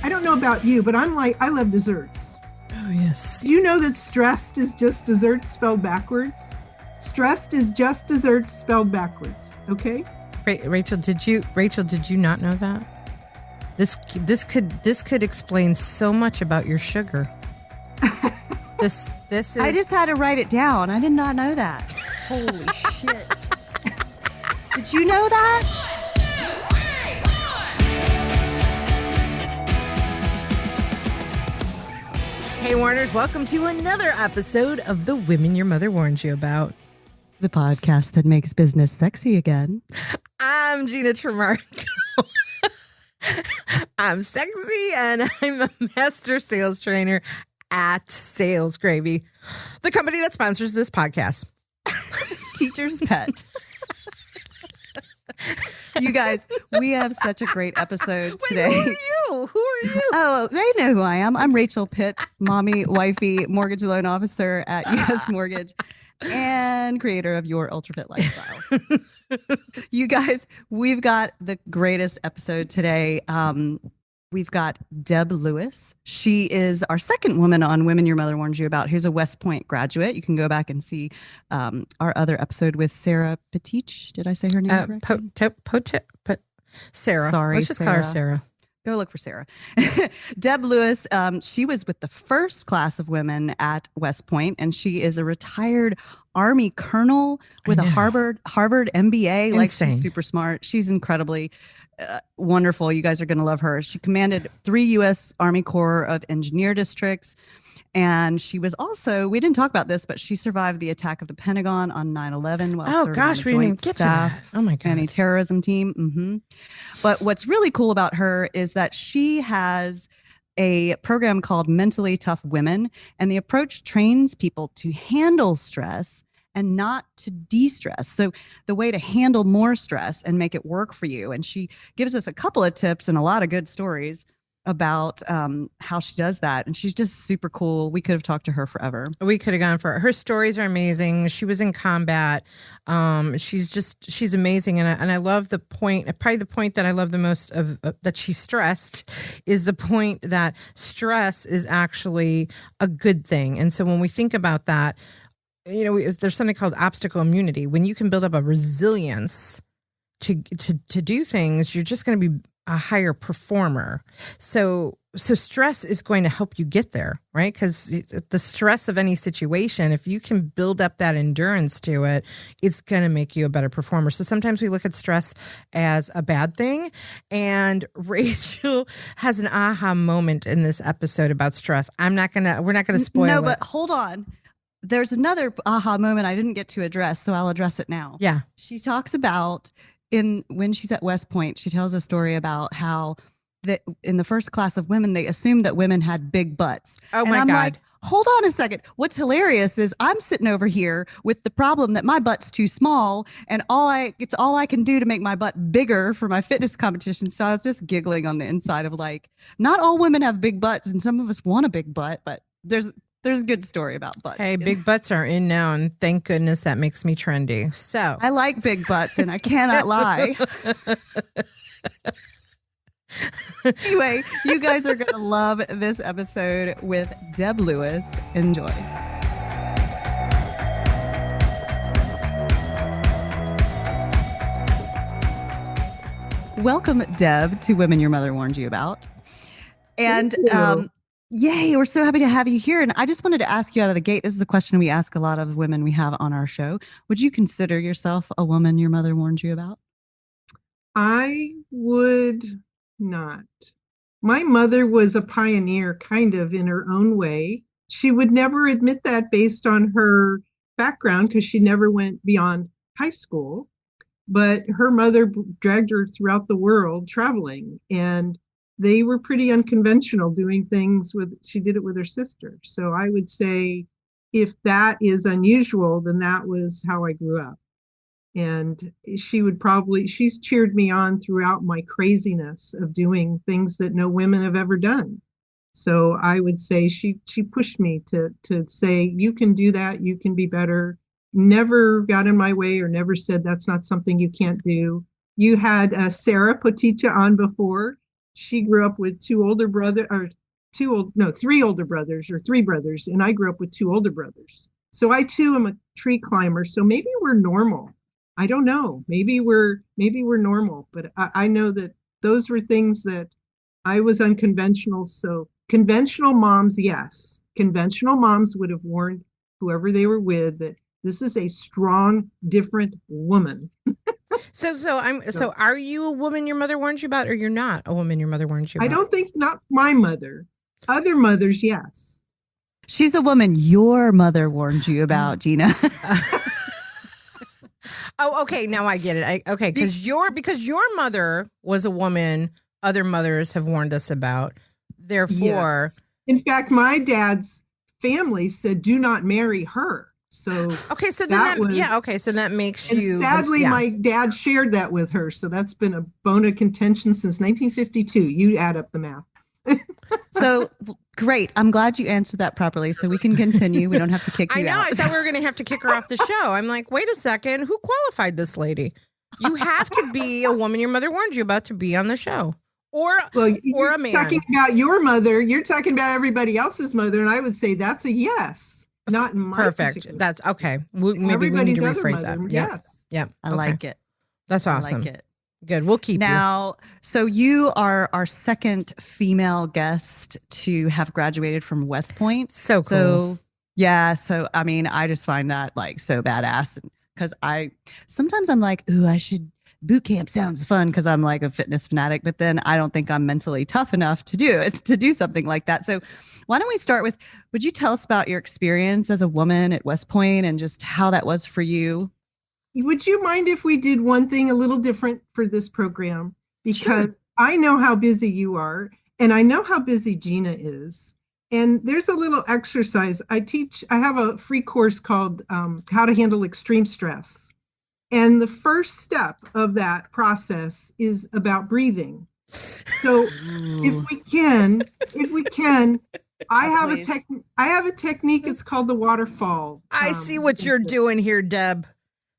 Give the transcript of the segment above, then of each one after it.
I don't know about you, but I love desserts. Oh, yes. Do you know that stressed is just dessert spelled backwards? Stressed is just dessert spelled backwards. Okay. Rachel, did you not know that? This could explain so much about your sugar. This is. I just had to write it down. I did not know that. Holy shit. Did you know that? Hey, Warners, welcome to another episode of The Women Your Mother Warned You About. The podcast that makes business sexy again. I'm Gina Tremarco. I'm sexy and I'm a master sales trainer at Sales Gravy, the company that sponsors this podcast. Teacher's pet. You guys, we have such a great episode today. Wait, who are you? Oh, they know who I am. I'm Rachel Pitt, mommy, wifey, mortgage loan officer at U.S. Mortgage, and creator of Your Ultra Fit Lifestyle. You guys, we've got the greatest episode today. We've got Deb Lewis. She is our second woman on Women Your Mother Warned You About, who's a West Point graduate. You can go back and see our other episode with Sarah Petich. Did I say her name correctly? Sarah. Sorry, let's just call her Sarah. Go look for Sarah. Deb Lewis, she was with the first class of women at West Point, and she is a retired Army colonel with a Harvard MBA. Insane. Like, she's super smart. She's incredibly wonderful. You guys are going to love her. She commanded 3 U.S. Army Corps of Engineer districts. And she was also, we didn't talk about this, but she survived the attack of the Pentagon on 9/11 while serving on the we didn't even Joint get Staff to that. Oh my God. Anti-terrorism team. Mm-hmm. But what's really cool about her is that she has a program called Mentally Tough Women, and the approach trains people to handle stress and not to de-stress. So the way to handle more stress and make it work for you. And she gives us a couple of tips and a lot of good stories about how she does that. And she's just super cool. We could have talked to her forever. We could have gone for her. Her stories are amazing. She was in combat. She's amazing. And I love the point, probably the point that I love the most of that she stressed is the point that stress is actually a good thing. And so when we think about that, you know, there's something called obstacle immunity. When you can build up a resilience to do things, you're just going to be a higher performer. So stress is going to help you get there, right? Because the stress of any situation, if you can build up that endurance to it, it's going to make you a better performer. So sometimes we look at stress as a bad thing. And Rachel has an aha moment in this episode about stress. we're not going to spoil it. No, but hold on. There's another aha moment I didn't get to address, so I'll address it now. Yeah. She talks about when she's at West Point, she tells a story about how that in the first class of women, they assumed that women had big butts. Oh, and my I'm God. like, hold on a second. What's hilarious is I'm sitting over here with the problem that my butt's too small, and it's all I can do to make my butt bigger for my fitness competition. So I was just giggling on the inside of like, not all women have big butts, and some of us want a big butt, but there's a good story about butts. Hey, big butts are in now, and thank goodness that makes me trendy. So I like big butts, and I cannot lie. Anyway, you guys are going to love this episode with Deb Lewis. Enjoy. Welcome, Deb, to Women Your Mother Warned You About. And yay, we're so happy to have you here. And I just wanted to ask you out of the gate, this is a question we ask a lot of women we have on our show. Would you consider yourself a woman your mother warned you about? I would not. My mother was a pioneer, kind of in her own way. She would never admit that based on her background because she never went beyond high school. But her mother dragged her throughout the world traveling, and they were pretty unconventional doing things she did it with her sister. So I would say if that is unusual, then that was how I grew up. And she's cheered me on throughout my craziness of doing things that no women have ever done. So I would say she pushed me to say, you can do that, you can be better. Never got in my way or never said that's not something you can't do. You had Sarah Poticha on before. she grew up with two older brother or two old no three older brothers or three brothers, and I grew up with two older brothers. So I too am a tree climber. So maybe we're normal. I don't know. Maybe we're normal, but I know that those were things that I was unconventional. So conventional moms, yes. Conventional moms would have warned whoever they were with that this is a strong, different woman. So are you a woman your mother warned you about, or you're not a woman your mother warned you I about? don't think not my mother. Other mothers, yes. She's a woman your mother warned you about, Gina. Oh, okay. Now I get it. Okay, because your mother was a woman other mothers have warned us about. Therefore, Yes. In fact, my dad's family said, "Do not marry her." So okay, so then okay, so that makes and you. sadly, my dad shared that with her. So that's been a bone of contention since 1952. You add up the math. So great. I'm glad you answered that properly so we can continue. We don't have to kick you out. I know. I thought we were going to have to kick her off the show. I'm like, wait a second. Who qualified this lady? You have to be a woman your mother warned you about to be on the show. Or a man. Talking about your mother, you're talking about everybody else's mother. And I would say that's a yes. Not in my Perfect. That's okay. Maybe we need to rephrase that. Yes. Yeah. I like it. That's awesome. I like it. Good. We'll keep now. So you are our second female guest to have graduated from West Point. So cool. So yeah. So I mean, I just find that like so badass, because sometimes I'm like, ooh, I should. Boot camp sounds fun because I'm like a fitness fanatic, but then I don't think I'm mentally tough enough to do something like that. So why don't we start with, would you tell us about your experience as a woman at West Point and just how that was for you? Would you mind if we did one thing a little different for this program? Because Sure. I know how busy you are, and I know how busy Gina is. And there's a little exercise I have a free course called How to Handle Extreme Stress. And the first step of that process is about breathing. So if we can, I have a technique. It's called the waterfall. I see what you're doing here, Deb.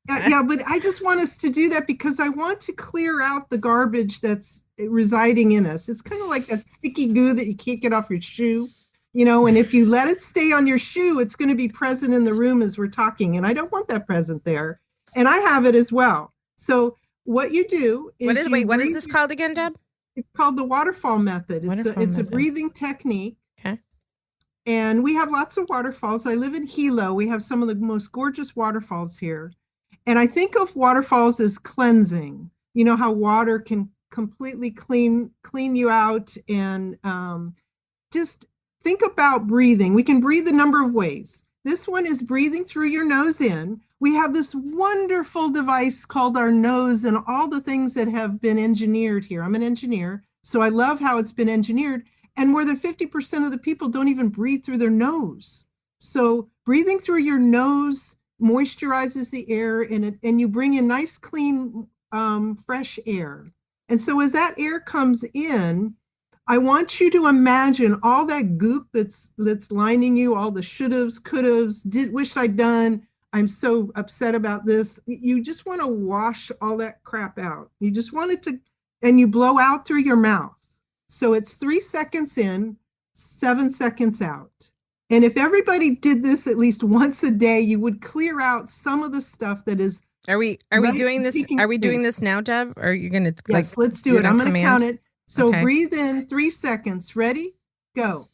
Yeah, but I just want us to do that because I want to clear out the garbage that's residing in us. It's kind of like that sticky goo that you can't get off your shoe, and if you let it stay on your shoe, it's going to be present in the room as we're talking. And I don't want that present there. And I have it as well. So what you do is what is this called again, Deb? It's called the waterfall method. It's a breathing technique. Okay. And we have lots of waterfalls. I live in Hilo. We have some of the most gorgeous waterfalls here. And I think of waterfalls as cleansing. You know how water can completely clean you out, and just think about breathing. We can breathe a number of ways. This one is breathing through your nose in. We have this wonderful device called our nose and all the things that have been engineered here. I'm an engineer, so I love how it's been engineered. And more than 50% of the people don't even breathe through their nose. So breathing through your nose moisturizes the air, and you bring in nice, clean, fresh air. And so as that air comes in, I want you to imagine all that goop that's lining you, all the should'ves, could'ves, wished I'd done. I'm so upset about this. You just want to wash all that crap out. You just want it to, and you blow out through your mouth. So it's 3 seconds in, 7 seconds out. And if everybody did this at least once a day, you would clear out some of the stuff that is. Are we doing this? Are we doing this now, Deb? Or are you going to? Yes, let's do it. I'm going to count it. So Okay. Breathe in 3 seconds. Ready? Go.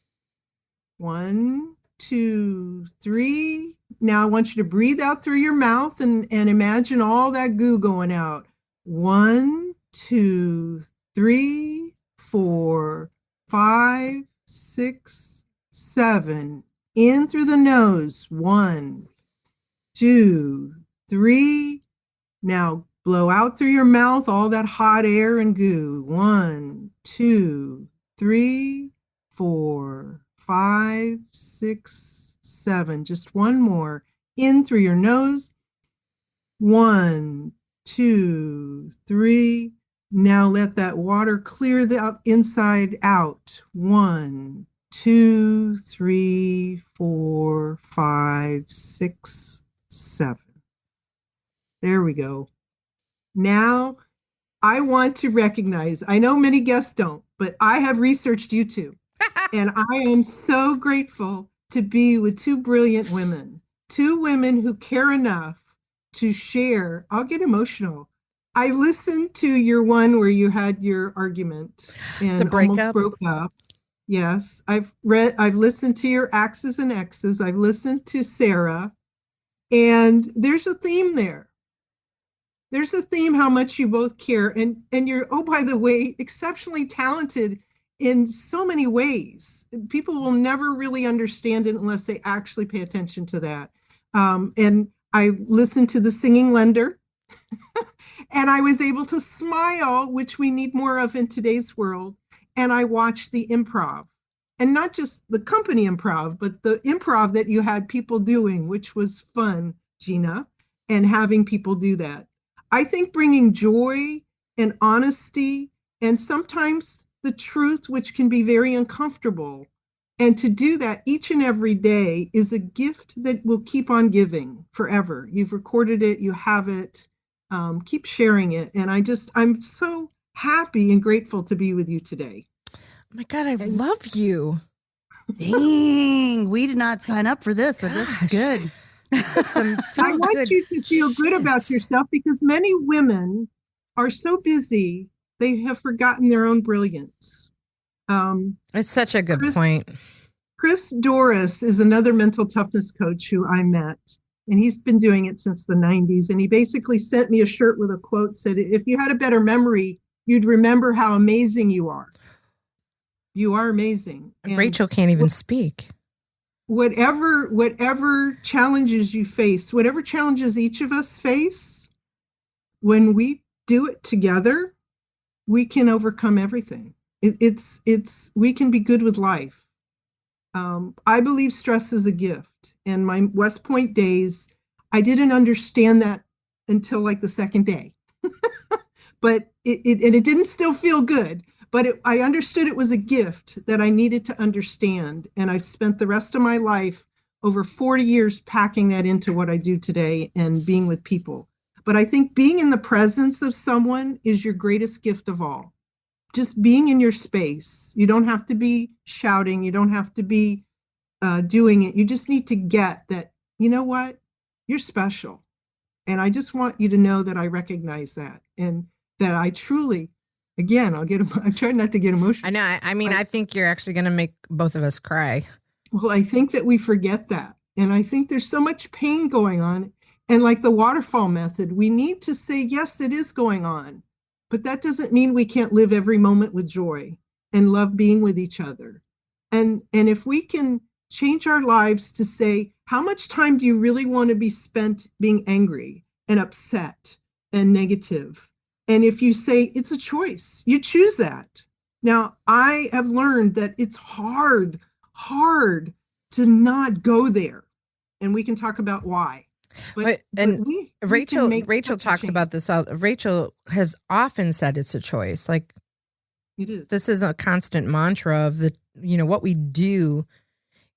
1, 2, 3. Now I want you to breathe out through your mouth and imagine all that goo going out. 1, 2, 3, 4, 5, 6, 7. In through the nose. 1, 2, 3. Now blow out through your mouth all that hot air and goo. 1, 2, 3, 4, 5, 6, 7. Just one more. In through your nose. 1, 2, 3. Now let that water clear the inside out. 1, 2, 3, 4, 5, 6, 7. There we go. Now, I want to recognize, I know many guests don't, but I have researched you two. And I am so grateful to be with two brilliant women, two women who care enough to share. I'll get emotional. I listened to your one where you had your argument and The breakup. almost broke up. Yes, I've listened to your Axes and X's. I've listened to Sarah, and there's a theme there. There's a theme how much you both care, and you're, oh, by the way, exceptionally talented in so many ways. People will never really understand it unless they actually pay attention to that. And I listened to The Singing Lender, and I was able to smile, which we need more of in today's world. And I watched the improv, and not just the company improv, but the improv that you had people doing, which was fun, Gina, and having people do that. I think bringing joy and honesty and sometimes the truth, which can be very uncomfortable, and to do that each and every day is a gift that will keep on giving forever. You've recorded it, you have it, keep sharing it. And I'm so happy and grateful to be with you today. Oh my God, I love you. Dang, we did not sign up for this, but this is good. I want you to feel good about yourself, because many women are so busy, they have forgotten their own brilliance. It's such a good point. Chris Doris is another mental toughness coach who I met, and he's been doing it since the 90s. And he basically sent me a shirt with a quote, said, if you had a better memory, you'd remember how amazing you are. You are amazing. And Rachel can't even speak. Whatever challenges you face, whatever challenges each of us face, when we do it together, we can overcome everything. We can be good with life. I believe stress is a gift. In my West Point days, I didn't understand that until like the second day. But it didn't still feel good. But I understood it was a gift that I needed to understand. And I spent the rest of my life, over 40 years, packing that into what I do today and being with people. But I think being in the presence of someone is your greatest gift of all. Just being in your space. You don't have to be shouting. You don't have to be doing it. You just need to get that, you know what? You're special. And I just want you to know that I recognize that, and that I truly, again, I try not to get emotional. I know. I think you're actually going to make both of us cry. Well, I think that we forget that. And I think there's so much pain going on. And like the waterfall method, we need to say, yes, it is going on. But that doesn't mean we can't live every moment with joy and love being with each other. And if we can change our lives to say, how much time do you really want to be spent being angry and upset and negative? And if you say it's a choice, you choose that. Now, I have learned that it's hard to not go there. And we can talk about why. But Rachel talks about this. Rachel has often said it's a choice. Like, it is. This is a constant mantra of what we do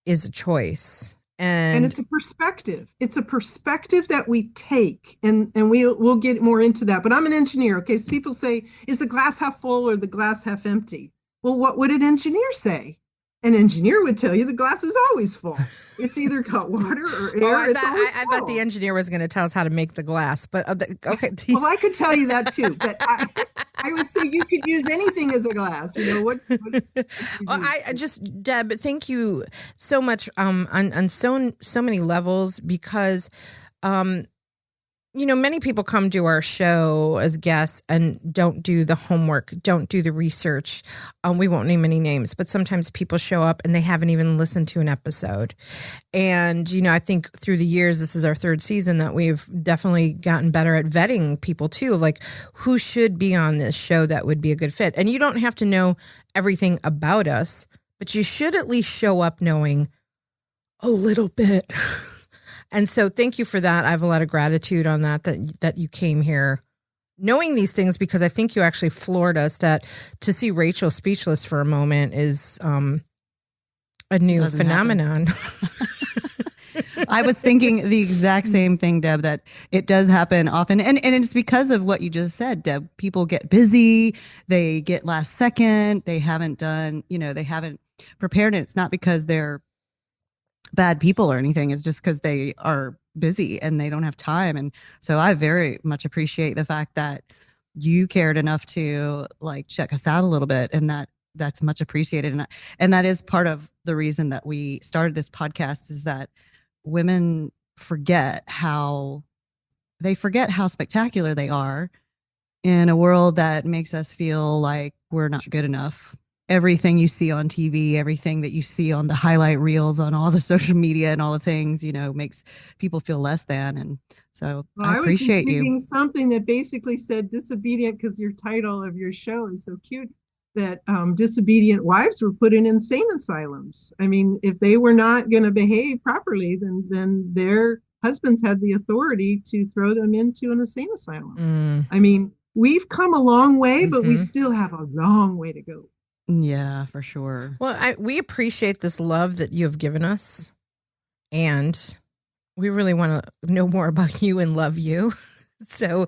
is a choice. And it's a perspective. It's a perspective that we take, and we'll get more into that. But I'm an engineer, okay? So people say, is the glass half full or the glass half empty? Well, what would an engineer say? An engineer would tell you the glass is always full. It's either got water or air. I thought the engineer was going to tell us how to make the glass, but okay. Well, I could tell you that too, but I would say you could use anything as a glass. What Deb, thank you so much on so many levels, because many people come to our show as guests and don't do the homework, don't do the research. We won't name any names, but sometimes people show up and they haven't even listened to an episode. And, I think through the years, this is our third season, that we've definitely gotten better at vetting people too, like who should be on this show that would be a good fit. And you don't have to know everything about us, but you should at least show up knowing a little bit. And so thank you for that. I have a lot of gratitude on that you came here knowing these things, because I think you actually floored us that to see Rachel speechless for a moment is a new phenomenon. I was thinking the exact same thing, Deb, that it does happen often. And it's because of what you just said, Deb. People get busy, they get last second, they haven't done, they haven't prepared. And it's not because they're bad people or anything. It's just because they are busy and they don't have time. And so I very much appreciate the fact that you cared enough to like check us out a little bit, and that's much appreciated. And that is part of the reason that we started this podcast, is that women forget how spectacular they are in a world that makes us feel like we're not good enough. Everything you see on TV, everything that you see on the highlight reels, on all the social media and all the things, makes people feel less than. And so I was just appreciate you. reading something that basically said disobedient, because your title of your show is so cute, that disobedient wives were put in insane asylums. I mean, if they were not going to behave properly, then their husbands had the authority to throw them into an insane asylum. I mean, we've come a long way, but we still have a long way to go. Yeah, for sure. Well, we appreciate this love that you have given us, and we really want to know more about you and love you. So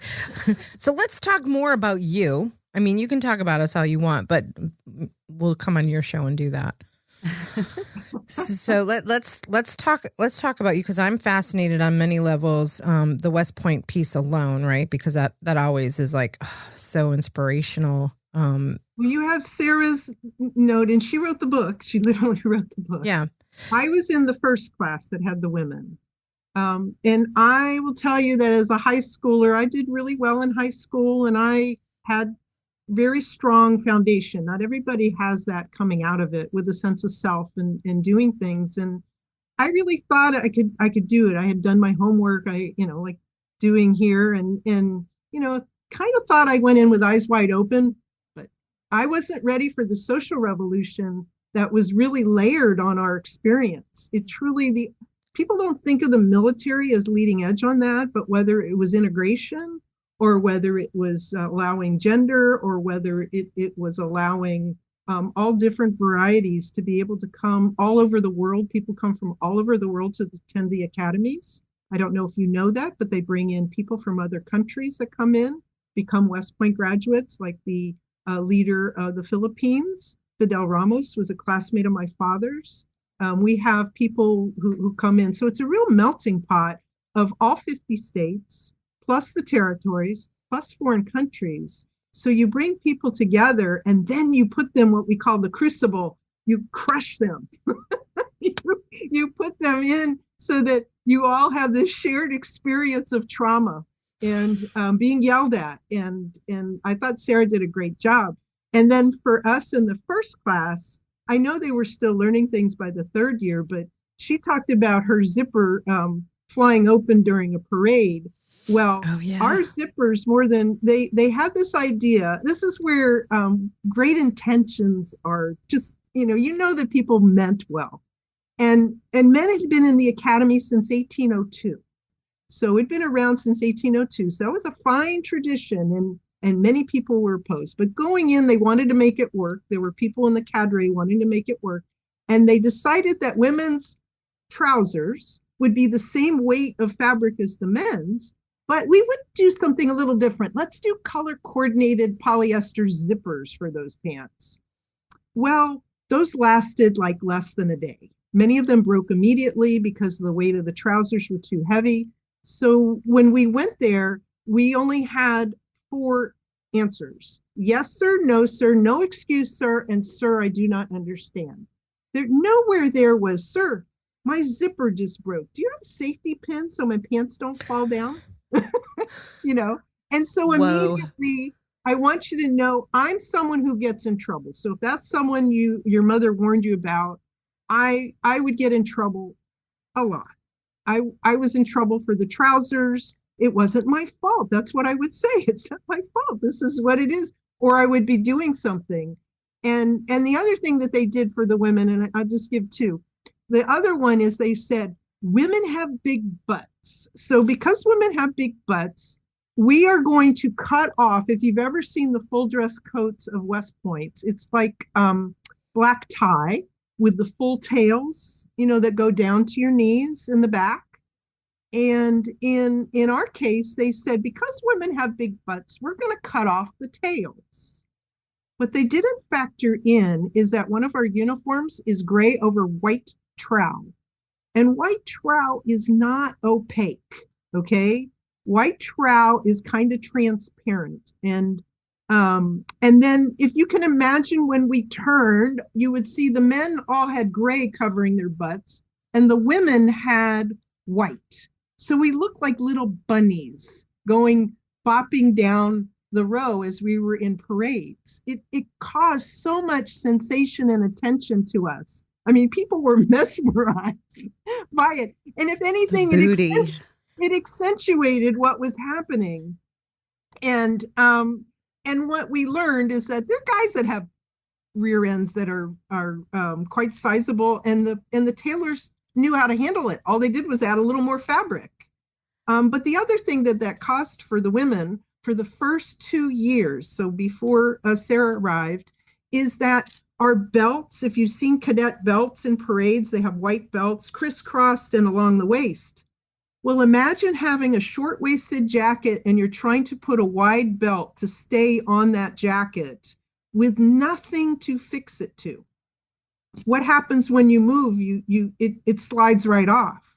let's talk more about you. I mean, you can talk about us all you want, but we'll come on your show and do that. So let's talk about you, because I'm fascinated on many levels. The West Point piece alone, right? Because that always is like so inspirational. Well, you have Sarah's note, and she wrote the book. She literally wrote the book. Yeah. I was in the first class that had the women. And I will tell you that as a high schooler, I did really well in high school, and I had very strong foundation. Not everybody has that coming out of it, with a sense of self and doing things. And I really thought I could do it. I had done my homework, like doing here, and kind of thought I went in with eyes wide open. I wasn't ready for the social revolution that was really layered on our experience. People don't think of the military as leading edge on that, but whether it was integration, or whether it was allowing gender, or whether it was allowing all different varieties to be able to come all over the world. People come from all over the world to attend the academies. I don't know if you know that, but they bring in people from other countries that come in, become West Point graduates, like the leader of the Philippines, Fidel Ramos, was a classmate of my father's. We have people who come in. So it's a real melting pot of all 50 states, plus the territories, plus foreign countries. So you bring people together, and then you put them what we call the crucible. You crush them. you put them in so that you all have this shared experience of trauma and being yelled at. And I thought Sarah did a great job. And then for us in the first class, I know they were still learning things by the third year, but she talked about her zipper flying open during a parade. Well, our zippers, they had this idea. This is where great intentions are just, that people meant well. And men had been in the academy since 1802. So it'd been around since 1802. So it was a fine tradition, and many people were opposed. But going in, they wanted to make it work. There were people in the cadre wanting to make it work. And they decided that women's trousers would be the same weight of fabric as the men's, but we would do something a little different. Let's do color coordinated polyester zippers for those pants. Well, those lasted like less than a day. Many of them broke immediately because the weight of the trousers were too heavy. So when we went there, we only had 4 answers. Yes, sir, no excuse, sir, and sir, I do not understand. Nowhere there was, sir, my zipper just broke. Do you have a safety pin so my pants don't fall down? And so immediately, I want you to know I'm someone who gets in trouble. So if that's someone your mother warned you about, I would get in trouble a lot. I was in trouble for the trousers. It wasn't my fault. That's what I would say. It's not my fault. This is what it is. Or I would be doing something. And the other thing that they did for the women, and I'll just give 2. The other one is they said, women have big butts. So because women have big butts, we are going to cut off, if you've ever seen the full dress coats of West Points, it's like black tie with the full tails, that go down to your knees in the back. And in our case, they said, because women have big butts, we're going to cut off the tails. What they didn't factor in is that one of our uniforms is gray over white trowel. And white trowel is not opaque, okay? White trowel is kind of transparent. And then if you can imagine when we turned, you would see the men all had gray covering their butts and the women had white. So we looked like little bunnies going bopping down the row as we were in parades. It caused so much sensation and attention to us. I mean, people were mesmerized by it. And if anything, it accentuated what was happening. And what we learned is that there are guys that have rear ends that are quite sizable, and the tailors knew how to handle it. All they did was add a little more fabric. But the other thing that caused for the women for the first 2 years, so before Sarah arrived, is that our belts, if you've seen cadet belts in parades, they have white belts crisscrossed and along the waist. Well, imagine having a short-waisted jacket and you're trying to put a wide belt to stay on that jacket with nothing to fix it to. What happens when you move? It slides right off.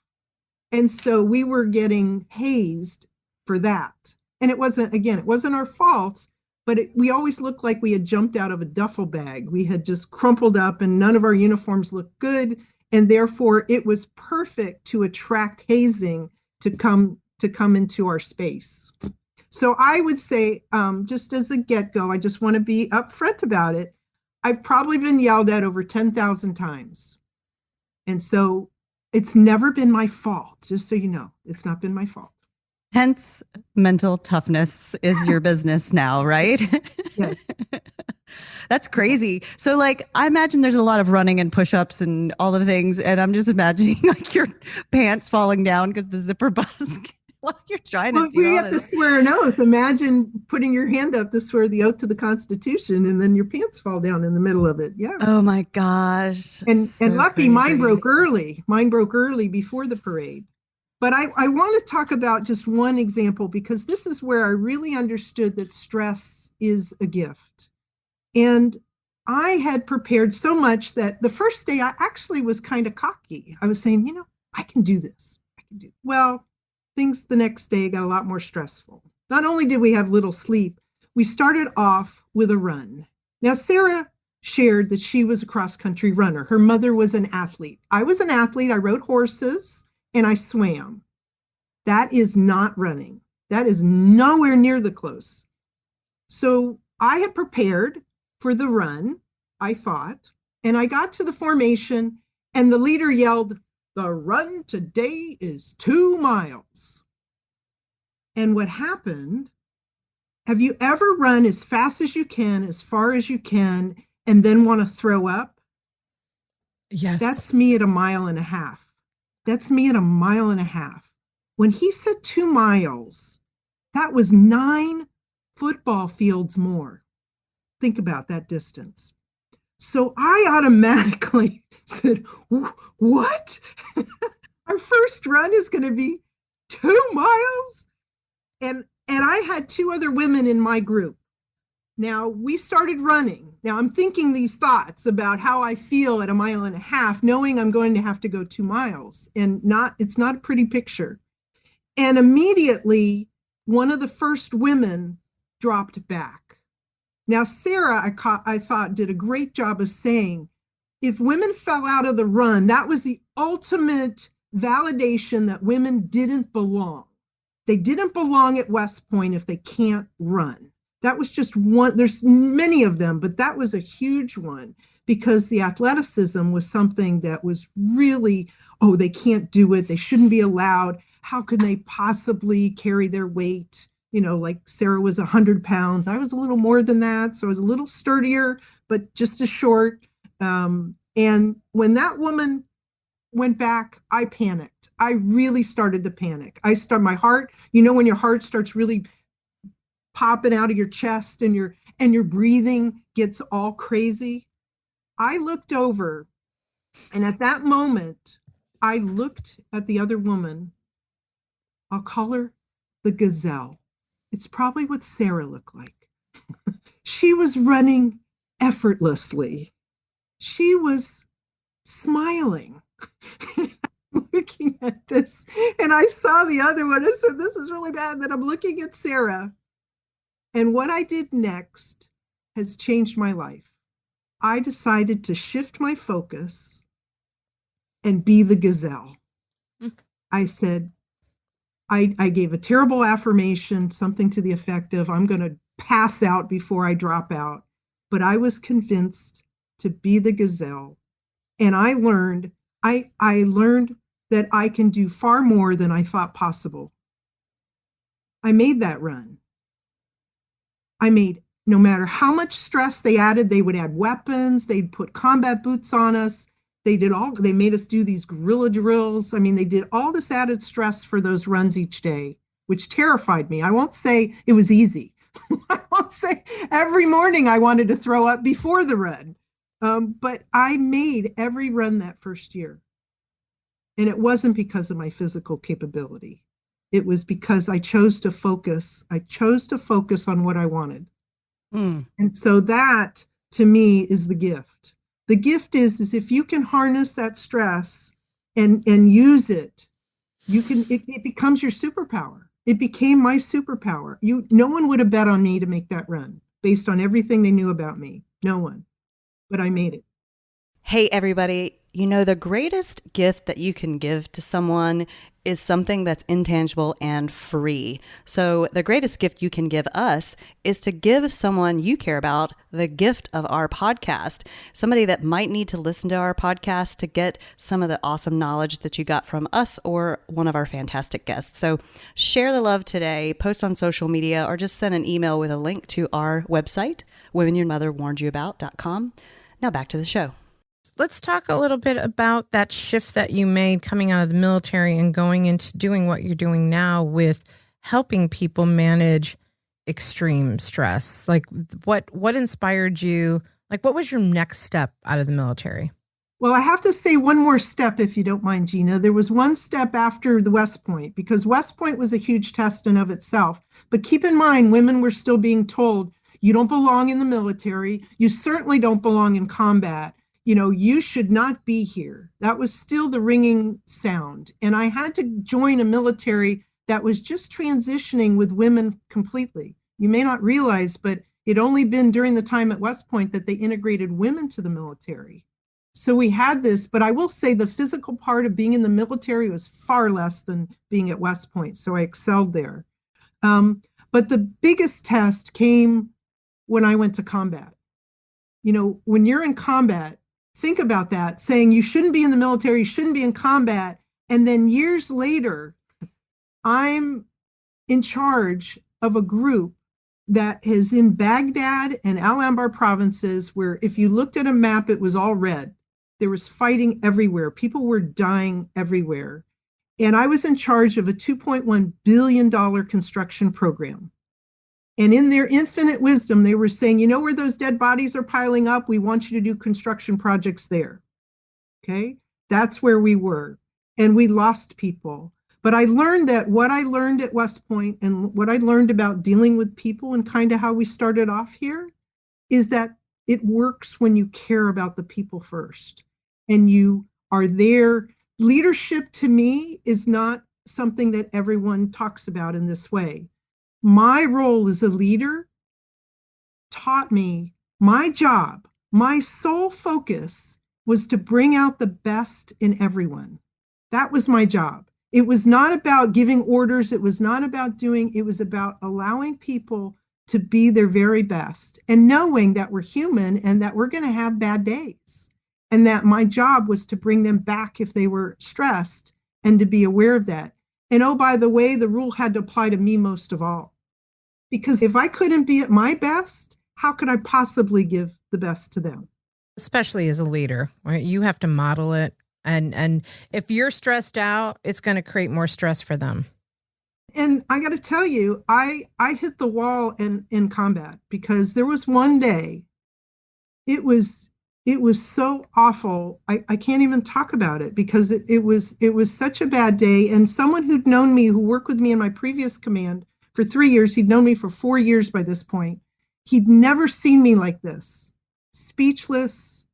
And so we were getting hazed for that. And it wasn't our fault, but we always looked like we had jumped out of a duffel bag. We had just crumpled up and none of our uniforms looked good. And therefore it was perfect to attract hazing to come into our space. So I would say, just as a get-go, I just want to be upfront about it. I've probably been yelled at over 10,000 times. And so it's never been my fault, just so you know, it's not been my fault. Hence, mental toughness is your business now, right? Yes. That's crazy. So like, I imagine there's a lot of running and push-ups and all the things. And I'm just imagining like your pants falling down because the zipper busk while you're trying to do we all have to this. swear an oath. Imagine putting your hand up to swear the oath to the Constitution and then your pants fall down in the middle of it. Yeah. Oh my gosh. And lucky crazy. mine broke early. Mine broke early before the parade. But I want to talk about just one example because this is where I really understood that stress is a gift. And I had prepared so much that the first day I actually was kind of cocky. I was saying, I can do this. I can do it. Well, things the next day got a lot more stressful. Not only did we have little sleep, we started off with a run. Now, Sarah shared that she was a cross-country runner. Her mother was an athlete. I was an athlete. I rode horses and I swam. That is not running. That is nowhere near the close. So I had prepared for the run, I thought, and I got to the formation and the leader yelled, "The run today is 2 miles." And what happened, have you ever run as fast as you can, as far as you can, and then want to throw up? Yes. That's me at 1.5 miles. That's me at 1.5 miles. When he said 2 miles, that was 9 football fields more. Think about that distance. So I automatically said, what? Our first run is going to be 2 miles? And I had 2 other women in my group. Now we started running. Now I'm thinking these thoughts about how I feel at 1.5 miles, knowing I'm going to have to go 2 miles, and it's not a pretty picture. And immediately one of the first women dropped back. Now, Sarah, I thought, did a great job of saying, if women fell out of the run, that was the ultimate validation that women didn't belong. They didn't belong at West Point if they can't run. That was just one. There's many of them, but that was a huge one because the athleticism was something that was really, they can't do it. They shouldn't be allowed. How can they possibly carry their weight? Like Sarah was 100 pounds. I was a little more than that. So I was a little sturdier, but just as short. And when that woman went back, I panicked. I really started to panic. My heart, when your heart starts really popping out of your chest and your breathing gets all crazy. I looked over, and at that moment, I looked at the other woman I'll call her the gazelle. It's probably what Sarah looked like. She was running effortlessly. She was smiling. Looking at this, and I saw the other one. I said, this is really bad. Then I'm looking at Sarah. And what I did next has changed my life. I decided to shift my focus and be the gazelle. I said, I gave a terrible affirmation, something to the effect of, I'm going to pass out before I drop out. But I was convinced to be the gazelle. And I learned that I can do far more than I thought possible. I made that run. No matter how much stress they added, they would add weapons, they'd put combat boots on us. They made us do these guerrilla drills. I mean, they did all this added stress for those runs each day, which terrified me. I won't say it was easy. I won't say every morning I wanted to throw up before the run. But I made every run that first year. And it wasn't because of my physical capability. It was because I chose to focus. I chose to focus on what I wanted. And so that, to me, is the gift. The gift is if you can harness that stress and use it, it becomes your superpower. It became my superpower. No one would have bet on me to make that run based on everything they knew about me. No one. But I made it. Hey, everybody. You know, the greatest gift that you can give to someone is something that's intangible and free. So the greatest gift you can give us is to give someone you care about the gift of our podcast, somebody that might need to listen to our podcast to get some of the awesome knowledge that you got from us or one of our fantastic guests. So share the love today, post on social media, or just send an email with a link to our website, womenyourmotherwarnedyouabout.com. Now back to the show. Let's talk a little bit about that shift that you made coming out of the military and going into doing what you're doing now with helping people manage extreme stress. Like what inspired you? Like what was your next step out of the military? Well, I have to say one more step, if you don't mind, Gina. There was one step after the West Point, because West Point was a huge test in of itself. But keep in mind, women were still being told, you don't belong in the military. You certainly don't belong in combat. You know, you should not be here. That was still the ringing sound. And I had to join a military that was just transitioning with women completely. You may not realize, but it only been during the time at West Point that they integrated women to the military. So we had this, but I will say the physical part of being in the military was far less than being at West Point. So I excelled there. But the biggest test came when I went to combat. You know, when you're in combat, think about that, saying you shouldn't be in the military, you shouldn't be in combat. And then years later, I'm in charge of a group that is in Baghdad and Al Anbar provinces, where if you looked at a map, it was all red. There was fighting everywhere. People were dying everywhere. And I was in charge of a $2.1 billion construction program. And in their infinite wisdom, they were saying, you know where those dead bodies are piling up? We want you to do construction projects there. Okay, that's where we were. And we lost people. But I learned that what I learned at West Point and what I learned about dealing with people and kind of how we started off here is that it works when you care about the people first and you are there. Leadership to me is not something that everyone talks about in this way. My role as a leader taught me my job, my sole focus was to bring out the best in everyone. That was my job. It was not about giving orders. It was not about it was about allowing people to be their very best and knowing that we're human and that we're going to have bad days and that my job was to bring them back if they were stressed and to be aware of that. And oh, by the way, the rule had to apply to me most of all. Because if I couldn't be at my best, how could I possibly give the best to them? Especially as a leader, right? You have to model it. And if you're stressed out, it's going to create more stress for them. And I got to tell you, I hit the wall in combat because there was one day, it was it was so awful. I can't even talk about it because it was such a bad day. And someone who'd known me, who worked with me in my previous command for 3 years, he'd known me for 4 years by this point. He'd never seen me like this, speechless,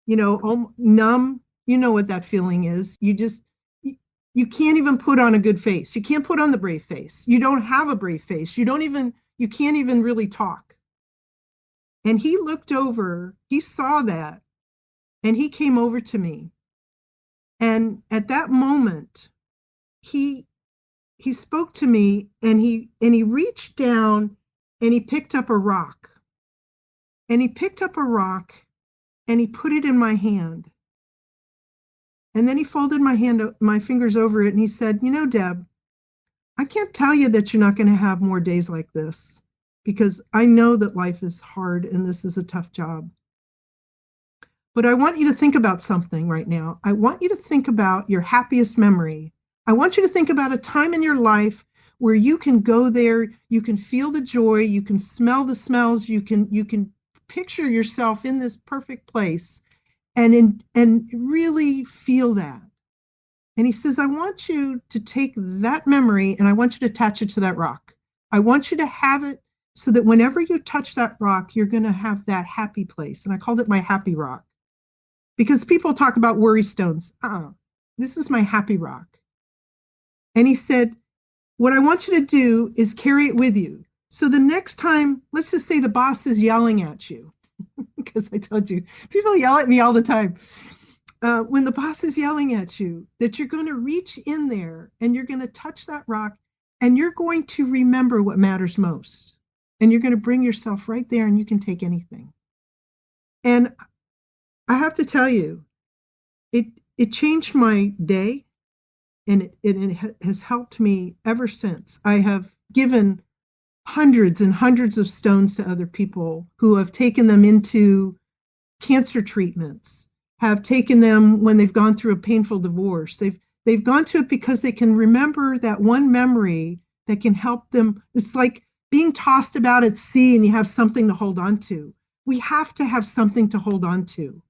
numb. You know what that feeling is. You can't even put on a good face. You can't put on the brave face. You don't have a brave face. You can't even really talk. And he looked over, he saw that, and he came over to me. And at that moment, he spoke to me, and he reached down and he picked up a rock. And he picked up a rock and he put it in my hand. And then he folded my fingers over it, and he said, Deb, I can't tell you that you're not going to have more days like this, because I know that life is hard and this is a tough job. But I want you to think about something right now. I want you to think about your happiest memory. I want you to think about a time in your life where you can go there, you can feel the joy, you can smell the smells, you can picture yourself in this perfect place and really feel that. And he says, I want you to take that memory and I want you to attach it to that rock. I want you to have it so that whenever you touch that rock, you're going to have that happy place. And I called it my happy rock, because people talk about worry stones. This is my happy rock. And he said, what I want you to do is carry it with you. So the next time, let's just say the boss is yelling at you, because I told you, people yell at me all the time. When the boss is yelling at you, that you're going to reach in there and you're going to touch that rock and you're going to remember what matters most. And you're going to bring yourself right there and you can take anything. And I have to tell you, it changed my day, and it has helped me ever since. I have given hundreds and hundreds of stones to other people who have taken them into cancer treatments, have taken them when they've gone through a painful divorce. They've gone to it because they can remember that one memory that can help them. It's like being tossed about at sea and you have something to hold on to. We have to have something to hold on to.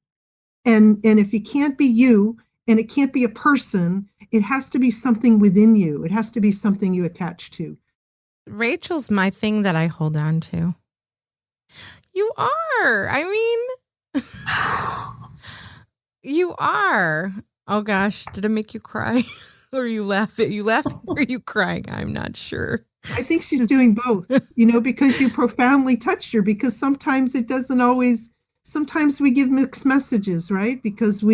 And if it can't be you and it can't be a person, it has to be something within you. It has to be something you attach to. Rachel's my thing that I hold on to. You are. I mean, you are. Oh gosh, did it make you cry? Or you laugh? You laughing or are you crying? I'm not sure. I think she's doing both, because you profoundly touched her, because sometimes it doesn't always, sometimes we give mixed messages, right? Because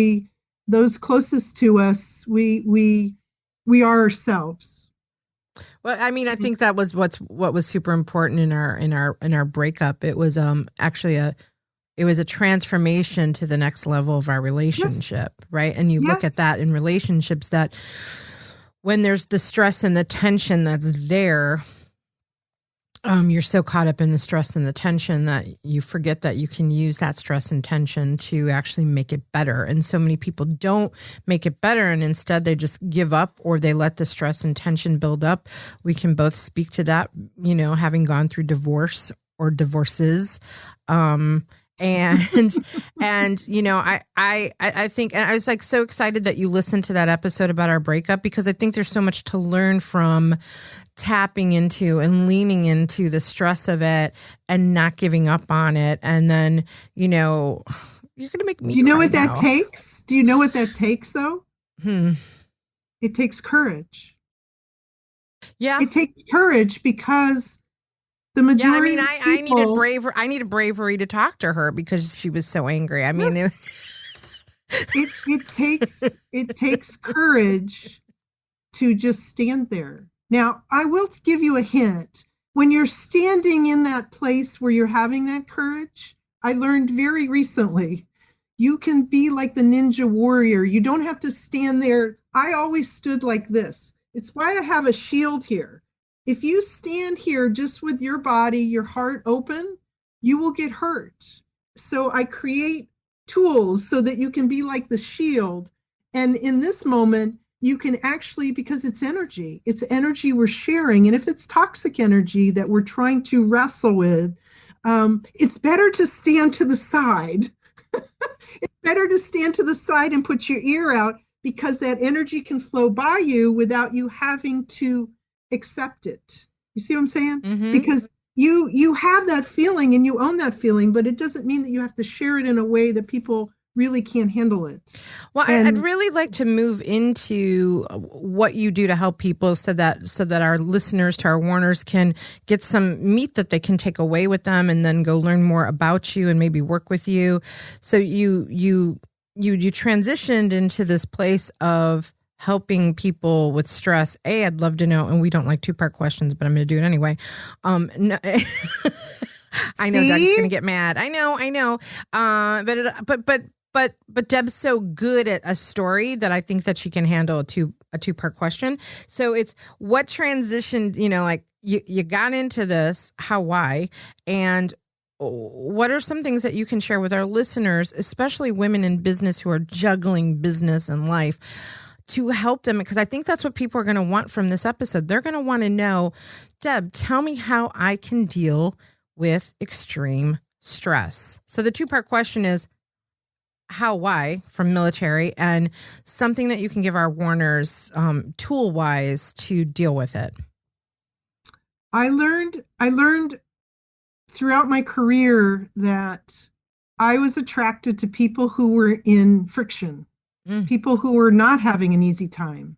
those closest to us, we are ourselves. Well, I mean, I think that was what was super important in our breakup. It was actually it was a transformation to the next level of our relationship, yes. Right? And you yes. Look at that in relationships, that when there's the stress and the tension that's there, you're so caught up in the stress and the tension that you forget that you can use that stress and tension to actually make it better. And so many people don't make it better, and instead they just give up, or they let the stress and tension build up. We can both speak to that, having gone through divorce or divorces. And I think, and I was like so excited that you listened to that episode about our breakup, because I think there's so much to learn from tapping into and leaning into the stress of it and not giving up on it. And then, you're going to make me Do you know what now. that takes? Do you know what that takes though? It takes courage. Yeah. It takes courage, because the majority of people, I needed bravery to talk to her because she was so angry. I mean, it takes courage to just stand there. Now, I will give you a hint. When you're standing in that place where you're having that courage, I learned very recently, you can be like the ninja warrior. You don't have to stand there. I always stood like this. It's why I have a shield here. If you stand here just with your body, your heart open, you will get hurt. So I create tools so that you can be like the shield. And in this moment, you can actually, because it's energy we're sharing. And if it's toxic energy that we're trying to wrestle with, it's better to stand to the side It's better to stand to the side and put your ear out because that energy can flow by you without you having to accept it. You see what I'm saying? Because you have that feeling and you own that feeling, but it doesn't mean that you have to share it in a way that people really can't handle it. Well, I'd really like to move into what you do to help people so that our listeners, to our Warners, can get some meat that they can take away with them and then go learn more about you and maybe work with you. So you transitioned into this place of helping people with stress. I'd love to know, and we don't like 2-part questions, but I'm going to do it anyway. No, I know Doug's going to get mad. I know. But Deb's so good at a story that I think that she can handle a 2-part question. So it's what transitioned, like you got into this, how, why, and what are some things that you can share with our listeners, especially women in business who are juggling business and life, to help them? Because I think that's what people are going to want from this episode. They're going to want to know, Deb, tell me how I can deal with extreme stress. So the 2-part question is how, why, from military, and something that you can give our Warners tool wise to deal with it. I learned throughout my career that I was attracted to people who were in friction, people who were not having an easy time.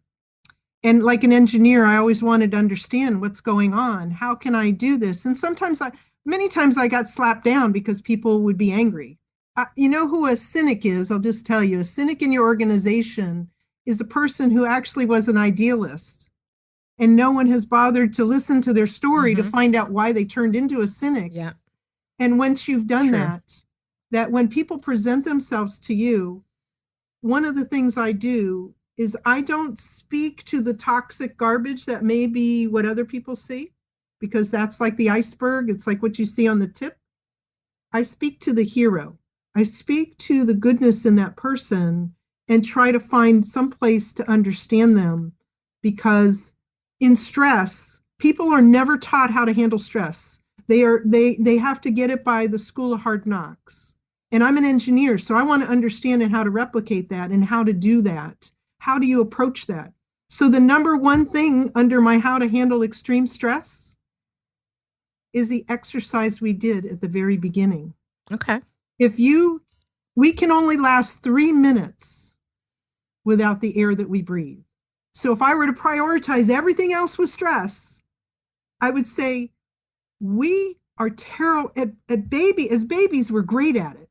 And like an engineer, I always wanted to understand what's going on. How can I do this? And many times I got slapped down because people would be angry. You know who a cynic is? I'll just tell you. A cynic in your organization is a person who actually was an idealist. And no one has bothered to listen to their story to find out why they turned into a cynic. Yeah. And once you've done that when people present themselves to you, one of the things I do is I don't speak to the toxic garbage that may be what other people see, because that's like the iceberg. It's like what you see on the tip. I speak to the hero. I speak to the goodness in that person and try to find some place to understand them, because in stress, people are never taught how to handle stress. They have to get it by the school of hard knocks. And I'm an engineer, so I want to understand how to replicate that and how to do that. How do you approach that? So the number one thing under my how to handle extreme stress is the exercise we did at the very beginning. Okay. We can only last 3 minutes without the air that we breathe. So if I were to prioritize everything else with stress, I would say we are terrible at baby. As babies, we're great at it.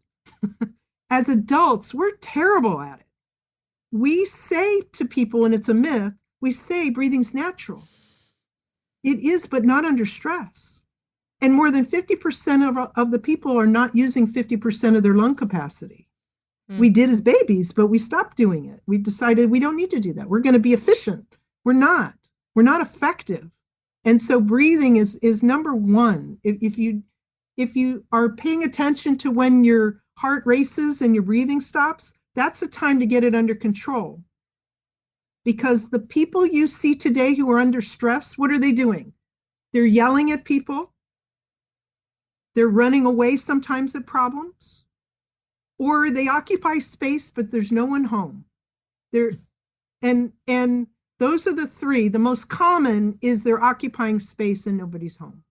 As adults, we're terrible at it. We say to people, and it's a myth, we say breathing's natural. It is, but not under stress. And more than 50% of the people are not using 50% of their lung capacity. We did as babies, but we stopped doing it. We decided we don't need to do that. We're going to be efficient. We're not effective. And so breathing is number one. If you are paying attention to when your heart races and your breathing stops, that's the time to get it under control. Because the people you see today who are under stress, what are they doing? They're yelling at people. They're running away sometimes at problems. Or they occupy space, but there's no one home. And those are the three. The most common is they're occupying space and nobody's home.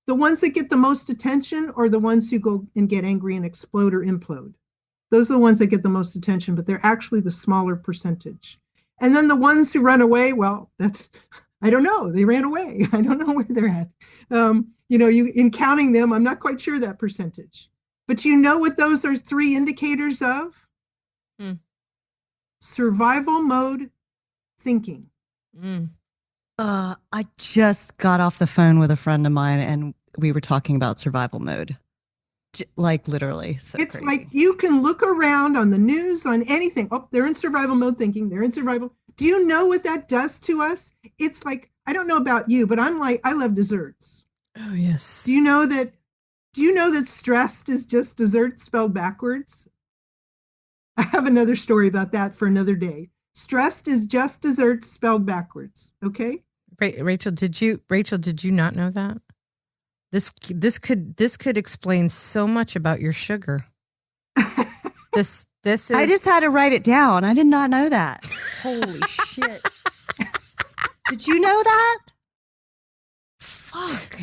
The ones that get the most attention are the ones who go and get angry and explode or implode. Those are the ones that get the most attention, but they're actually the smaller percentage. And then the ones who run away, well, I don't know. They ran away. I don't know where they're at. In counting them, I'm not quite sure that percentage. But you know what those are 3 indicators of? Survival mode thinking. I just got off the phone with a friend of mine and we were talking about survival mode. Like literally. So it's crazy. like you can look around on the news, on anything. Oh, they're in survival mode thinking. They're in survival. Do you know what that does to us? It's like, I don't know about you, but I love desserts. Oh, yes. Do you know that stressed is just dessert spelled backwards? I have another story about that for another day. Stressed is just dessert spelled backwards. Okay. Rachel, did you not know that? This could explain so much about your sugar. This is I just had to write it down. I did not know that. Holy shit. Did you know that? Fuck.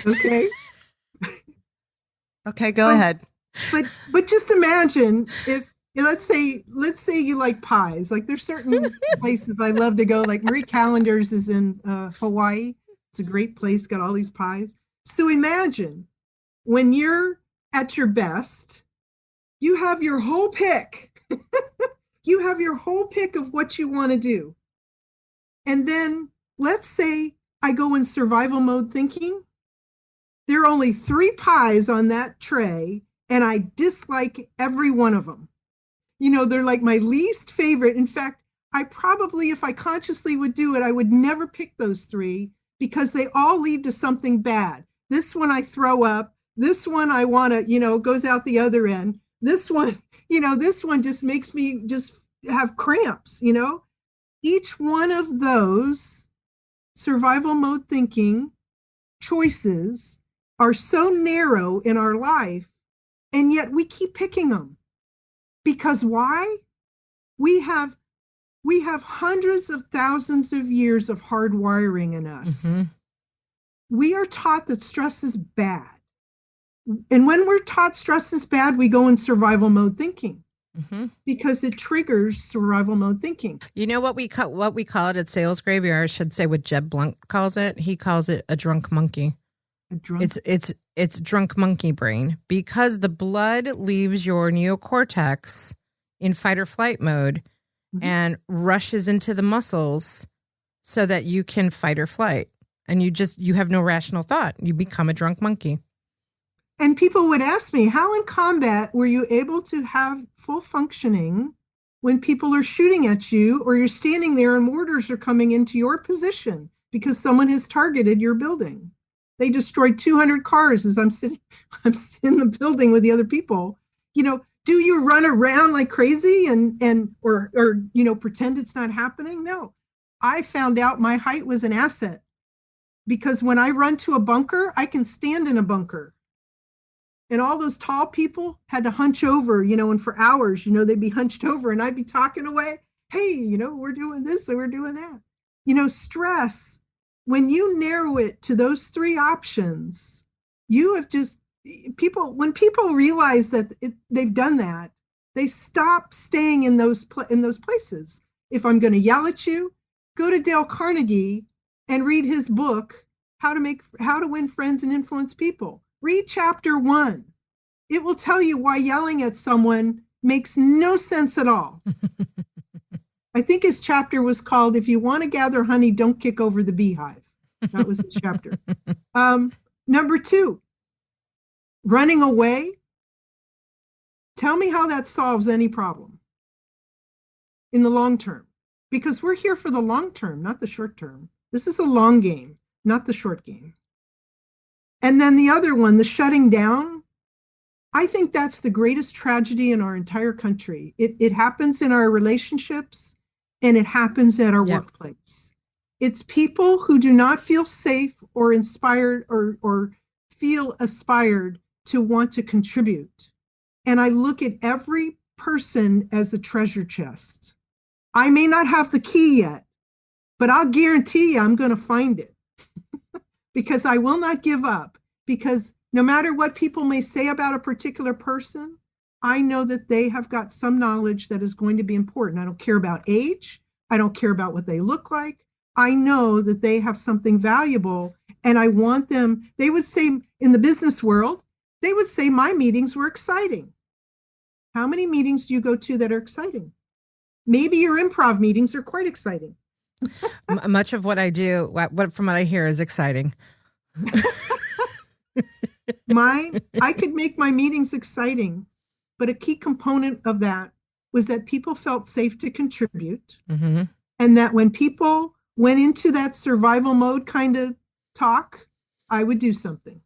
Okay. Okay, go ahead. But just imagine if let's say you like pies. Like there's certain places I love to go. Like Marie Callender's is in Hawaii. It's a great place, got all these pies. So imagine when you're at your best, you have your whole pick. You have your whole pick of what you want to do. And then let's say I go in survival mode thinking. There are only 3 pies on that tray, and I dislike every one of them. You know, they're like my least favorite. In fact, I probably, if I consciously would do it, I would never pick those 3 because they all lead to something bad. This one I throw up. This one I want to, goes out the other end. This one, this one just makes me just have cramps, Each one of those survival mode thinking choices are so narrow in our life, and yet we keep picking them. Because why? We have hundreds of thousands of years of hardwiring in us. Mm-hmm. We are taught that stress is bad. And when we're taught stress is bad, we go in survival mode thinking. Mm-hmm. Because it triggers survival mode thinking. You know what we call it at Sales Graveyard? I should say what Jeb Blunt calls it. He calls it a drunk monkey. It's drunk monkey brain, because the blood leaves your neocortex in fight or flight mode and rushes into the muscles so that you can fight or flight. And you have no rational thought. You become a drunk monkey. And people would ask me, how in combat were you able to have full functioning when people are shooting at you, or you're standing there and mortars are coming into your position because someone has targeted your building? They destroyed 200 cars as I'm in the building with the other people. Do you run around like crazy or pretend it's not happening? No. I found out my height was an asset, because when I run to a bunker, I can stand in a bunker. And all those tall people had to hunch over, and for hours, they'd be hunched over and I'd be talking away. Hey, we're doing this and we're doing that. Stress, when you narrow it to those 3 options, you have when people realize that they've done that, they stop staying in those places. If I'm going to yell at you, go to Dale Carnegie and read his book, How to Win Friends and Influence People. Read chapter 1. It will tell you why yelling at someone makes no sense at all. I think his chapter was called, If You Want to Gather Honey, Don't Kick Over the Beehive. That was his chapter. Number 2, running away. Tell me how that solves any problem in the long term, because we're here for the long term, not the short term. This is a long game, not the short game. And then the other one, the shutting down, I think that's the greatest tragedy in our entire country. It happens in our relationships, and it happens at our workplace. It's people who do not feel safe or inspired or feel aspired to want to contribute. And I look at every person as a treasure chest. I may not have the key yet, but I'll guarantee you I'm going to find it. Because I will not give up, because no matter what people may say about a particular person, I know that they have got some knowledge that is going to be important. I don't care about age. I don't care about what they look like. I know that they have something valuable, and I want them. They would say in the business world, they would say my meetings were exciting. How many meetings do you go to that are exciting? Maybe your improv meetings are quite exciting. Much of what I do, from what I hear, is exciting. I could make my meetings exciting, but a key component of that was that people felt safe to contribute. Mm-hmm. And that when people went into that survival mode kind of talk, I would do something.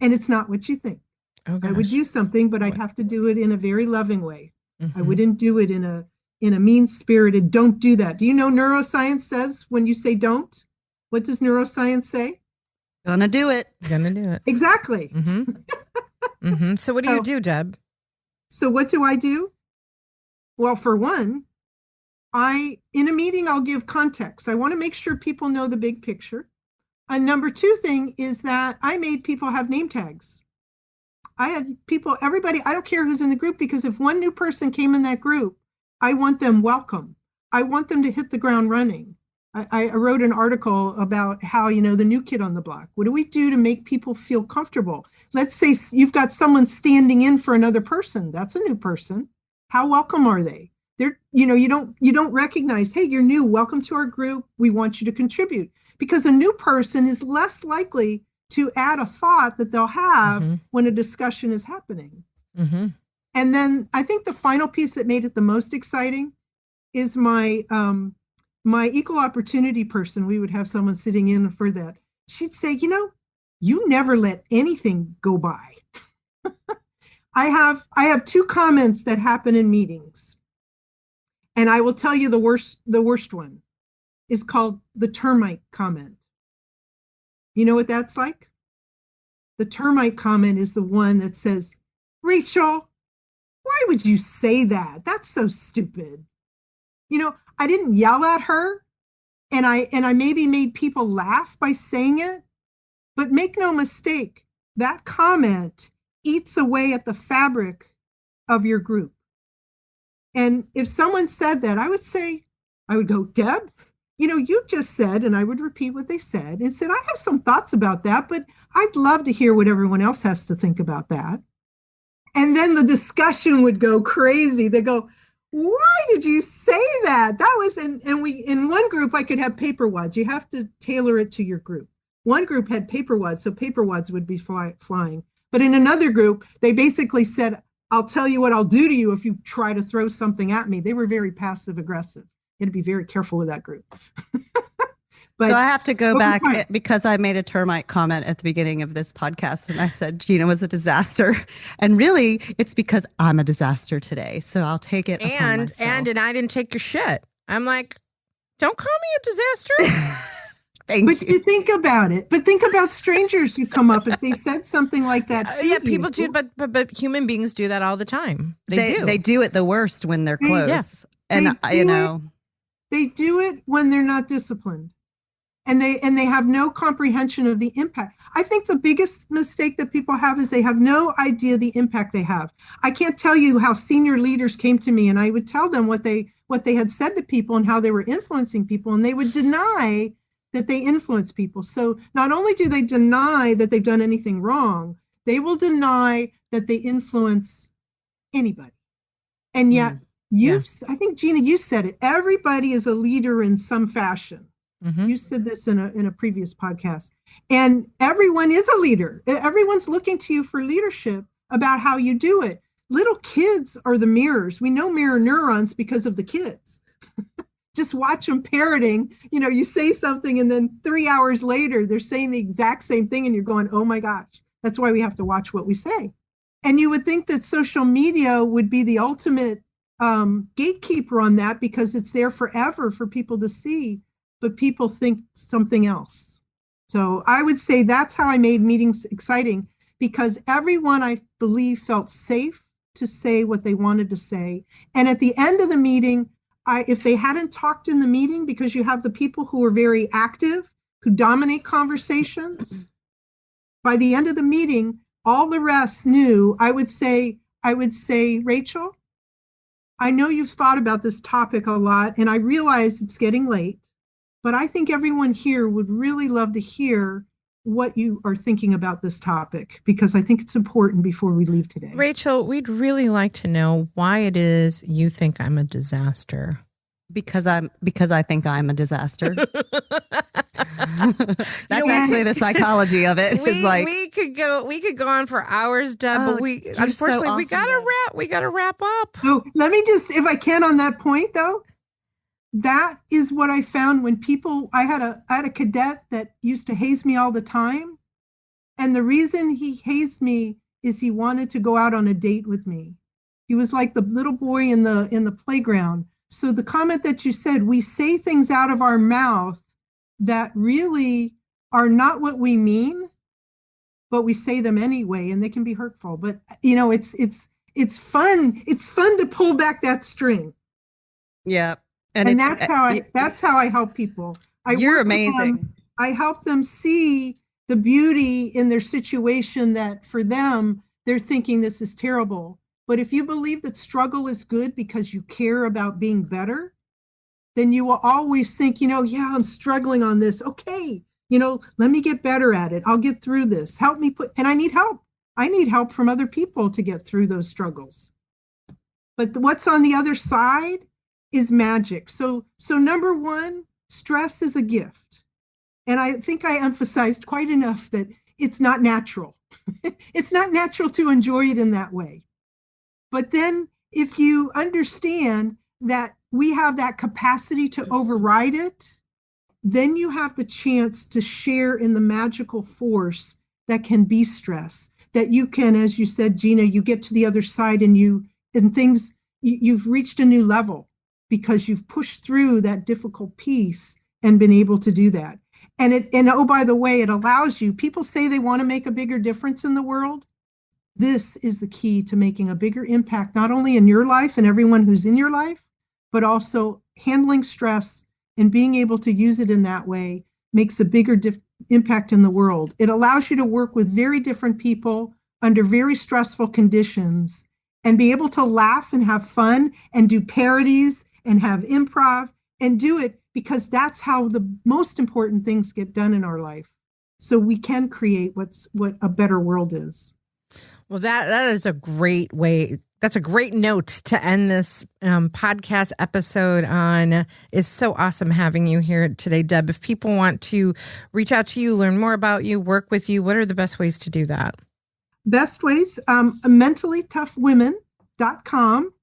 And it's not what you think. Oh, I would do something, but I'd have to do it in a very loving way. Mm-hmm. I wouldn't do it in a mean-spirited, don't do that. Do you know neuroscience says when you say don't? What does neuroscience say? Gonna do it. Gonna do it. Exactly. Mm-hmm. Mm-hmm. So what do you do, Deb? So what do? Well, for one, in a meeting, I'll give context. I want to make sure people know the big picture. A number two thing is that I made people have name tags. I had people, everybody, I don't care who's in the group, because if one new person came in that group, I want them welcome. I want them to hit the ground running. I wrote an article about how, the new kid on the block. What do we do to make people feel comfortable? Let's say you've got someone standing in for another person. That's a new person. How welcome are they? They're, you don't recognize, hey, you're new. Welcome to our group. We want you to contribute. Because a new person is less likely to add a thought that they'll have when a discussion is happening. Mm-hmm. And then I think the final piece that made it the most exciting is my equal opportunity person. We would have someone sitting in for that. She'd say, you never let anything go by. I have two comments that happen in meetings. And I will tell you the worst one is called the termite comment. You know what that's like? The termite comment is the one that says, Rachel, why would you say that? That's so stupid. I didn't yell at her, and I maybe made people laugh by saying it, but make no mistake, that comment eats away at the fabric of your group. And if someone said that, I would go, Deb, you just said, and I would repeat what they said and said, I have some thoughts about that, but I'd love to hear what everyone else has to think about that. And then the discussion would go crazy. They go, why did you say that? That was, and we, in one group, I could have paper wads. You have to tailor it to your group. One group had paper wads, so paper wads would be flying. But in another group, they basically said, I'll tell you what I'll do to you if you try to throw something at me. They were very passive aggressive. You had to be very careful with that group. But, so I have to go back because I made a termite comment at the beginning of this podcast and I said Gina was a disaster. And really, it's because I'm a disaster today. So I'll take it. And I didn't take your shit. I'm like, don't call me a disaster. Thank you. You think about it. But think about strangers who come up if they said something like that. Yeah, people do, but human beings do that all the time. They do it the worst when they're close. And they do it when they're not disciplined. And they have no comprehension of the impact. I think the biggest mistake that people have is they have no idea the impact they have. I can't tell you how senior leaders came to me and I would tell them what they had said to people and how they were influencing people, and they would deny that they influence people. So not only do they deny that they've done anything wrong, they will deny that they influence anybody. And yet I think, Gina, you said it. Everybody is a leader in some fashion. Mm-hmm. You said this in a previous podcast, and everyone is a leader. Everyone's looking to you for leadership about how you do it. Little kids are the mirrors. We know mirror neurons because of the kids. Just watch them parroting. You say something and then 3 hours later, they're saying the exact same thing and you're going, oh my gosh, that's why we have to watch what we say. And you would think that social media would be the ultimate gatekeeper on that because it's there forever for people to see. But people think something else. So I would say that's how I made meetings exciting, because everyone, I believe, felt safe to say what they wanted to say. And at the end of the meeting, if they hadn't talked in the meeting, because you have the people who are very active, who dominate conversations, by the end of the meeting, all the rest knew. I would say, Rachel, I know you've thought about this topic a lot, and I realize it's getting late. But I think everyone here would really love to hear what you are thinking about this topic, because I think it's important before we leave today. Rachel, we'd really like to know why it is you think I'm a disaster. Because I think I'm a disaster. That's actually the psychology of it. We could go on for hours, Deb, but unfortunately so awesome, we gotta wrap up. So let me just, if I can, on that point though. That is what I found when people, I had a cadet that used to haze me all the time. And the reason he hazed me is he wanted to go out on a date with me. He was like the little boy in the playground. So the comment that you said, we say things out of our mouth that really are not what we mean, but we say them anyway, and they can be hurtful. But it's fun. It's fun to pull back that string. Yeah. And that's how I help people. You're amazing. I help them see the beauty in their situation, that for them, they're thinking this is terrible. But if you believe that struggle is good because you care about being better, then you will always think, yeah, I'm struggling on this. Okay, let me get better at it. I'll get through this. Help me and I need help. I need help from other people to get through those struggles. But what's on the other side is magic. So number one, stress is a gift. And I think I emphasized quite enough that it's not natural. It's not natural to enjoy it in that way. But then if you understand that we have that capacity to override it, then you have the chance to share in the magical force that can be stress, that you can, as you said, Gina, you get to the other side and you've reached a new level because you've pushed through that difficult piece and been able to do that. And oh, by the way, it allows you, people say they want to make a bigger difference in the world. This is the key to making a bigger impact, not only in your life and everyone who's in your life, but also handling stress and being able to use it in that way makes a bigger impact in the world. It allows you to work with very different people under very stressful conditions and be able to laugh and have fun and do parodies and have improv and do it because that's how the most important things get done in our life. So we can create what a better world is. Well, that is a great way. That's a great note to end this podcast episode on. It's so awesome having you here today, Deb. If people want to reach out to you, learn more about you, work with you, what are the best ways to do that? Best ways, mentallytoughwomen.com.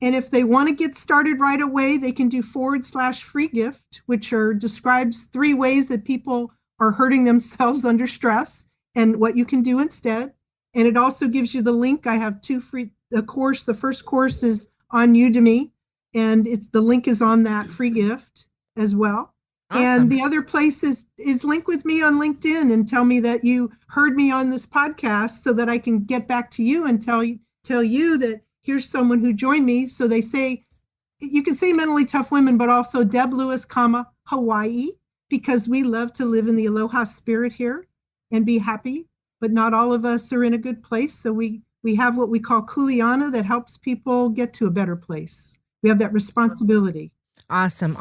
And if they want to get started right away, they can do /free gift, which describes 3 ways that people are hurting themselves under stress and what you can do instead. And it also gives you the link. I have 2 free course. The first course is on Udemy, and the link is on that free gift as well. Awesome. And the other place is link with me on LinkedIn and tell me that you heard me on this podcast so that I can get back to you and tell you that here's someone who joined me. So they say, you can say Mentally Tough Women, but also Deb Lewis, Hawaii, because we love to live in the aloha spirit here and be happy. But not all of us are in a good place. So we have what we call kuleana that helps people get to a better place. We have that responsibility. Awesome.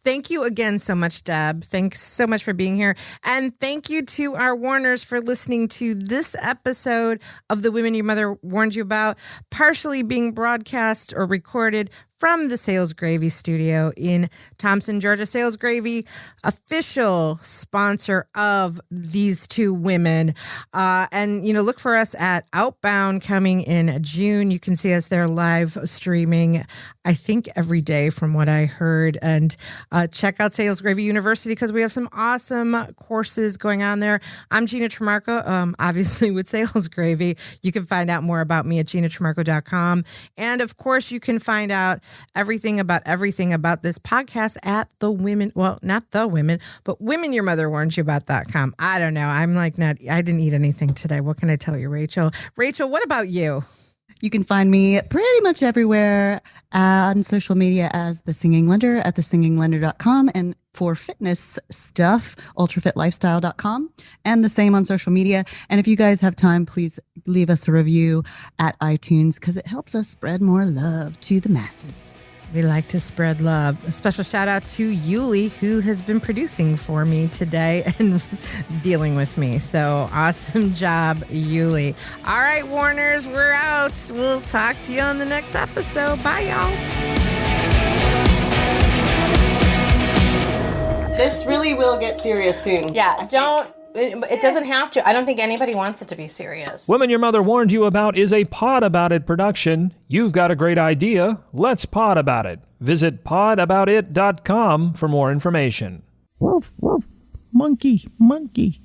Thank you again so much, Deb. Thanks so much for being here. And thank you to our Warners for listening to this episode of The Women Your Mother Warned You About, partially being broadcast or recorded from the Sales Gravy studio in Thompson, Georgia. Sales Gravy, official sponsor of these 2 women. And, look for us at Outbound coming in June. You can see us there live streaming, I think, every day from what I heard. And check out Sales Gravy University because we have some awesome courses going on there. I'm Gina Tremarco, obviously with Sales Gravy. You can find out more about me at GinaTremarco.com. And, of course, you can find out everything about this podcast at not the women, but Women Your Mother Warned You About.com. I don't know. I didn't eat anything today. What can I tell you, Rachel? Rachel, what about you? You can find me pretty much everywhere on social media as The Singing Lender at thesinginglender.com, and for fitness stuff, ultrafit.lifestyle.com, and the same on social media. And if you guys have time, please leave us a review at iTunes because it helps us spread more love to the masses. We like to spread love. A special shout out to Yuli, who has been producing for me today and dealing with me. So awesome job, Yuli. All right, Warners, we're out. We'll talk to you on the next episode. Bye, y'all. This really will get serious soon. Yeah, it doesn't have to. I don't think anybody wants it to be serious. Women Your Mother Warned You About is a Pod About It production. You've got a great idea. Let's pod about it. Visit podaboutit.com for more information. Woof, woof. Monkey, monkey.